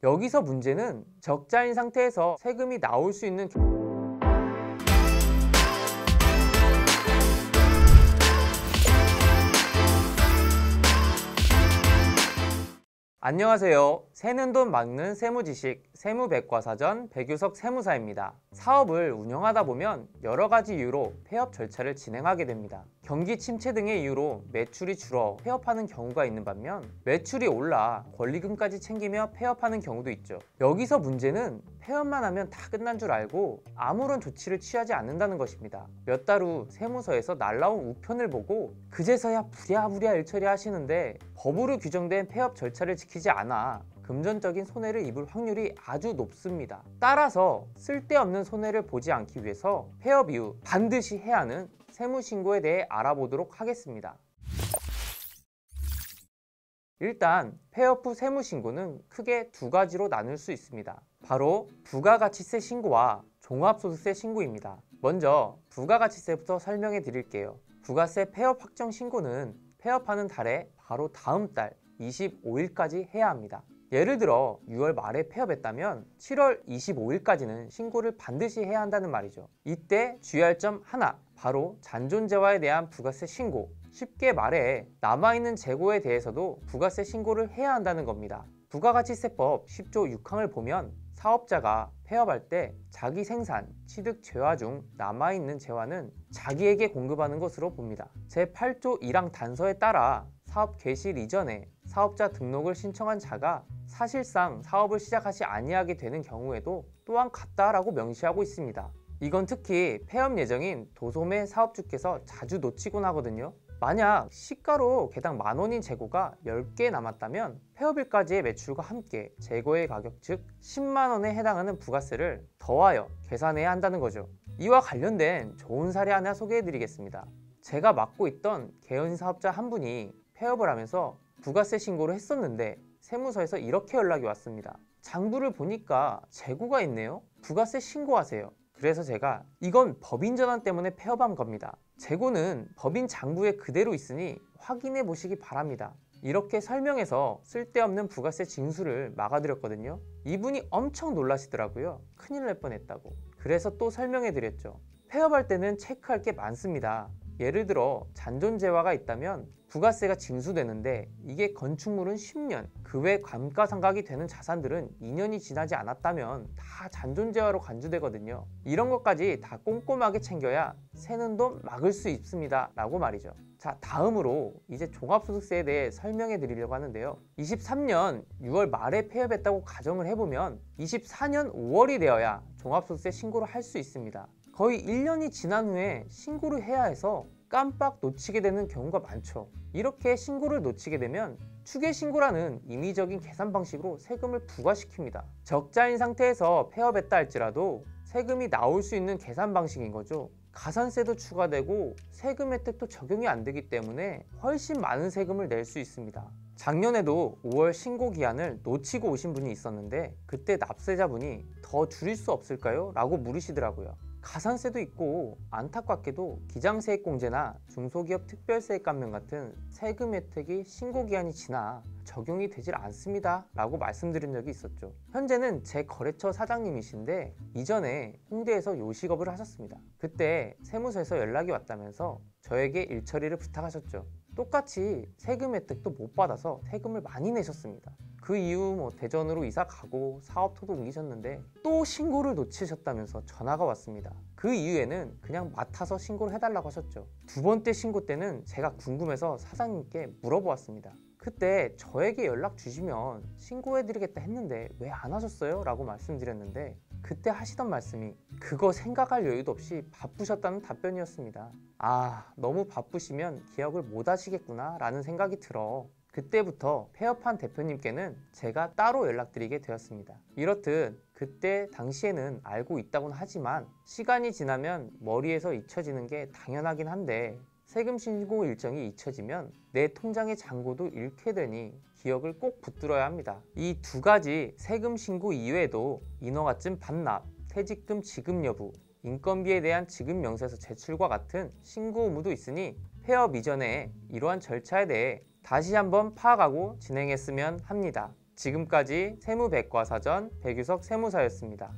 여기서 문제는 적자인 상태에서 세금이 나올 수 있는 안녕하세요. 새는 돈 막는 세무지식 세무백과사전 백유석 세무사입니다. 사업을 운영하다 보면 여러 가지 이유로 폐업 절차를 진행하게 됩니다. 경기 침체 등의 이유로 매출이 줄어 폐업하는 경우가 있는 반면 매출이 올라 권리금까지 챙기며 폐업하는 경우도 있죠. 여기서 문제는 폐업만 하면 다 끝난 줄 알고 아무런 조치를 취하지 않는다는 것입니다. 몇 달 후 세무서에서 날라온 우편을 보고 그제서야 부랴부랴 일처리 하시는데 법으로 규정된 폐업 절차를 지키지 않아 금전적인 손해를 입을 확률이 아주 높습니다. 따라서 쓸데없는 손해를 보지 않기 위해서 폐업 이후 반드시 해야 하는 세무신고에 대해 알아보도록 하겠습니다. 일단 폐업 후 세무신고는 크게 두 가지로 나눌 수 있습니다. 바로 부가가치세 신고와 종합소득세 신고입니다. 먼저 부가가치세부터 설명해 드릴게요. 부가세 폐업 확정 신고는 폐업하는 달에 바로 다음 달 25일까지 해야 합니다. 예를 들어 6월 말에 폐업했다면 7월 25일까지는 신고를 반드시 해야 한다는 말이죠. 이때 주의할 점 하나, 바로 잔존재화에 대한 부가세 신고. 쉽게 말해 남아있는 재고에 대해서도 부가세 신고를 해야 한다는 겁니다. 부가가치세법 10조 6항을 보면 사업자가 폐업할 때 자기 생산, 취득 재화 중 남아있는 재화는 자기에게 공급하는 것으로 봅니다. 제8조 1항 단서에 따라 사업 개시 이전에 사업자 등록을 신청한 자가 사실상 사업을 시작하지 아니하게 되는 경우에도 또한 같다라고 명시하고 있습니다. 이건 특히 폐업 예정인 도소매 사업주께서 자주 놓치곤 하거든요. 만약 시가로 개당 10,000원인 재고가 10개 남았다면 폐업일까지의 매출과 함께 재고의 가격 즉 10만원에 해당하는 부가세를 더하여 계산해야 한다는 거죠. 이와 관련된 좋은 사례 하나 소개해 드리겠습니다. 제가 맡고 있던 개인 사업자 한 분이 폐업을 하면서 부가세 신고를 했었는데 세무서에서 이렇게 연락이 왔습니다. 장부를 보니까 재고가 있네요. 부가세 신고하세요. 그래서 제가 이건 법인 전환 때문에 폐업한 겁니다. 재고는 법인 장부에 그대로 있으니 확인해 보시기 바랍니다. 이렇게 설명해서 쓸데없는 부가세 징수를 막아드렸거든요. 이분이 엄청 놀라시더라고요. 큰일 날 뻔했다고. 그래서 또 설명해 드렸죠. 폐업할 때는 체크할 게 많습니다. 예를 들어 잔존재화가 있다면 부가세가 징수되는데 이게 건축물은 10년, 그 외 감가상각이 되는 자산들은 2년이 지나지 않았다면 다 잔존재화로 간주되거든요. 이런 것까지 다 꼼꼼하게 챙겨야 새는 돈 막을 수 있습니다 라고 말이죠. 자, 다음으로 이제 종합소득세에 대해 설명해 드리려고 하는데요. 23년 6월 말에 폐업했다고 가정을 해보면 24년 5월이 되어야 종합소득세 신고를 할 수 있습니다. 거의 1년이 지난 후에 신고를 해야 해서 깜빡 놓치게 되는 경우가 많죠. 이렇게 신고를 놓치게 되면 추계신고라는 임의적인 계산 방식으로 세금을 부과시킵니다. 적자인 상태에서 폐업했다 할지라도 세금이 나올 수 있는 계산 방식인 거죠. 가산세도 추가되고 세금 혜택도 적용이 안 되기 때문에 훨씬 많은 세금을 낼 수 있습니다. 작년에도 5월 신고 기한을 놓치고 오신 분이 있었는데 그때 납세자분이 더 줄일 수 없을까요? 라고 물으시더라고요. 가산세도 있고 안타깝게도 기장세액공제나 중소기업 특별세액 감면 같은 세금 혜택이 신고기한이 지나 적용이 되질 않습니다 라고 말씀드린 적이 있었죠. 현재는 제 거래처 사장님이신데 이전에 홍대에서 요식업을 하셨습니다. 그때 세무서에서 연락이 왔다면서 저에게 일처리를 부탁하셨죠. 똑같이 세금 혜택도 못 받아서 세금을 많이 내셨습니다. 그 이후 대전으로 이사 가고 사업토도 옮기셨는데 또 신고를 놓치셨다면서 전화가 왔습니다. 그 이후에는 그냥 맡아서 신고를 해달라고 하셨죠. 두 번째 신고 때는 제가 궁금해서 사장님께 물어보았습니다. 그때 저에게 연락 주시면 신고해드리겠다 했는데 왜 안 하셨어요? 라고 말씀드렸는데 그때 하시던 말씀이 그거 생각할 여유도 없이 바쁘셨다는 답변이었습니다. 아, 너무 바쁘시면 기억을 못 하시겠구나 라는 생각이 들어 그때부터 폐업한 대표님께는 제가 따로 연락드리게 되었습니다. 이렇듯 그때 당시에는 알고 있다고는 하지만 시간이 지나면 머리에서 잊혀지는 게 당연하긴 한데 세금 신고 일정이 잊혀지면 내 통장의 잔고도 잃게 되니 기억을 꼭 붙들어야 합니다. 이 두 가지 세금 신고 이외에도 인허가증 반납, 퇴직금 지급 여부, 인건비에 대한 지급 명세서 제출과 같은 신고 의무도 있으니 폐업 이전에 이러한 절차에 대해 다시 한번 파악하고 진행했으면 합니다. 지금까지 세무백과사전 백유석 세무사였습니다.